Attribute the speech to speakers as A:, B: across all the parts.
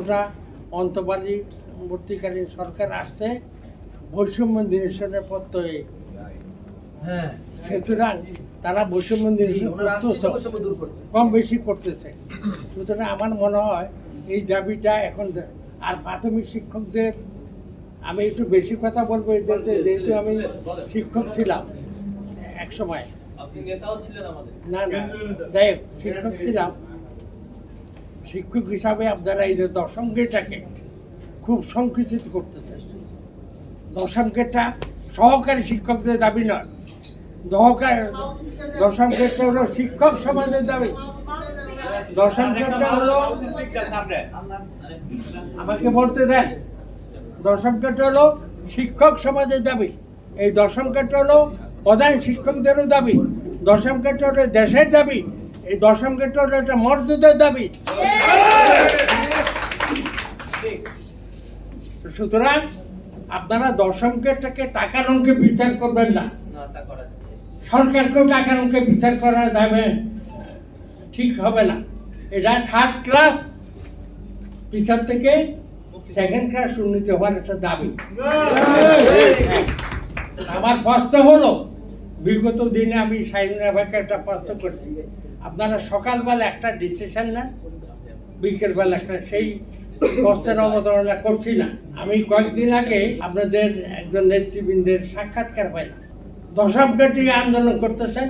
A: ওটা অন্তর্বর্তীকালীন সরকার আসতে বৈষম্য নিরসনের পথে
B: হ্যাঁ
A: সুতরাং তারা বৈষম্য নিরসন কম বেশি করতেছে। সুতরাং আমার মনে হয় এই দাবিটা এখন আর প্রাথমিক শিক্ষকদের আমি একটু বেশি কথা বলবো যেহেতু আমি শিক্ষক ছিলাম এক সময়, না না যাই হোক শিক্ষক ছিলাম। শিক্ষক হিসাবে আপনারা এই যে দশম গ্রেডটাকে খুব সংকুচিত করতেছে। দশম গ্রেডটা সহকারী শিক্ষকদের দাবি নয়, দশম গ্রেডটা হলো শিক্ষক সমাজের দাবি। দশম গ্রেডটা হলো, আমাকে বলতে দেন, দশম গ্রেড হলো শিক্ষক সমাজের দাবি। এই দশম গ্রেড হলো প্রধান শিক্ষকদেরও দাবি। দশম গ্রেড হলো দেশের দাবি। এই দশম গ্রেড হলো একটা মর্যাদার দাবি। সুতরাং আপনারা দশম গ্রেডটাকে টাকার অঙ্কে বিচার করবেন না। সরকারকেও টাকার অঙ্কে বিচার করা যাবে ঠিক হবে না। এটা থার্ড ক্লাস টিচার থেকে সেকেন্ড ক্লাস উন্নীত হওয়ার একটা দাবি। আমার প্রশ্ন হলো, বিগত দিনে আমি সাইনুরা ভাইকে একটা প্রশ্ন করছি, আপনারা সকালবেলা একটা ডিসিশন নেন, বিকেলবেলা একটা, সেই প্রশ্নের অবতারণা করছি না। আমি কয়েকদিন আগে আপনাদের একজন নেতৃবৃন্দের সাক্ষাৎকার পাইলাম, দশম গ্রেডে আন্দোলন করতেছেন,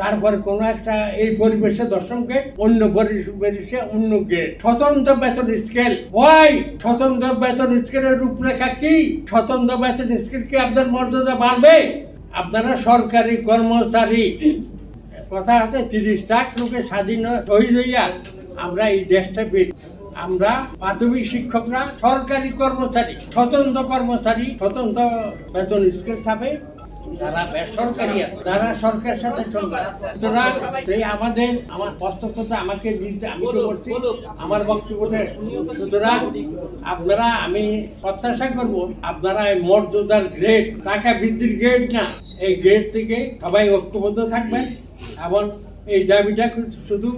A: তারপরে কোনো একটা এই পরিবেশে দশম গ্রেড, অন্য পরিবেশে অন্য গ্রেড, স্বতন্ত্র বেতন স্কেল। ওই স্বতন্ত্র বেতন স্কেলের রূপরেখা কি? স্বতন্ত্র বেতন স্কেল কি আপনার মর্যাদা বাড়বে? আপনারা সরকারি কর্মচারী, কথা আছে 30 লাখ লোকের স্বাধীন শহীদ হইয়া আমরা এই দেশটা পেয়েছি। আমরা প্রাথমিক শিক্ষকরা সরকারি কর্মচারী, স্বতন্ত্র কর্মচারী, স্বতন্ত্র বেতন স্কেল ছাপে। যারা বেসরকারি আছে, যারা সরকারের সাথে সুতরাং আমার প্রশ্নটা আমাকে দিয়েছে, আমি তো বলছি আমার বক্তব্যটা। সুতরাং আপনারা, আমি প্রত্যাশা করব আপনারা এই মর্যাদার গ্রেড, টাকা বৃদ্ধির গ্রেড না, এই গ্রেড থেকে সবাই ঐক্যবদ্ধ থাকবেন। এবং এই দাবিটা শুধু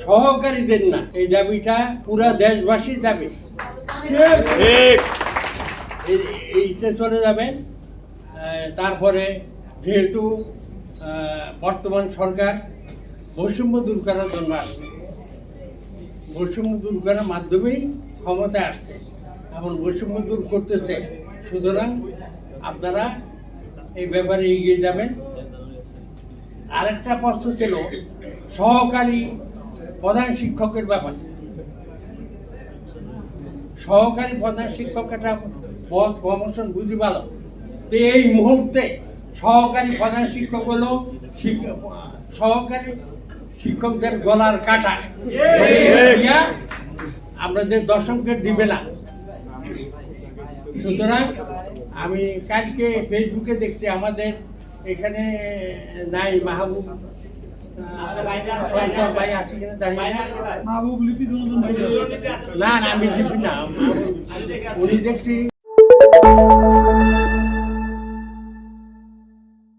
A: সহকারীদের না, এই দাবিটা পুরা দেশবাসীর দাবি। এইটা চলে যাবেন। তারপরে যেহেতু বর্তমান সরকার বৈষম্য দূর করার জন্য আসছে, বৈষম্য দূর করার মাধ্যমেই ক্ষমতায় আসছে, এমন বৈষম্য দূর করতেছে। সুতরাং আপনারা এই ব্যাপারে এগিয়ে যাবেন। আরেকটা প্রশ্ন ছিল সহকারী প্রধান শিক্ষকের ব্যাপার। সহকারী প্রধান শিক্ষক একটা পদ প্রমোশন বুঝি ভালো। তো এই মুহূর্তে সহকারী প্রধান শিক্ষক হলো সহকারী শিক্ষকদের গলার কাটা, আপনাদের দশম গ্রেড দিবে না। সুতরাং আমি কালকে ফেসবুকে দেখছি, আমাদের এখানে নাই মাহবুব ভাই আছে কিনা জানি না, না আমি লিপি না, উনি দেখছি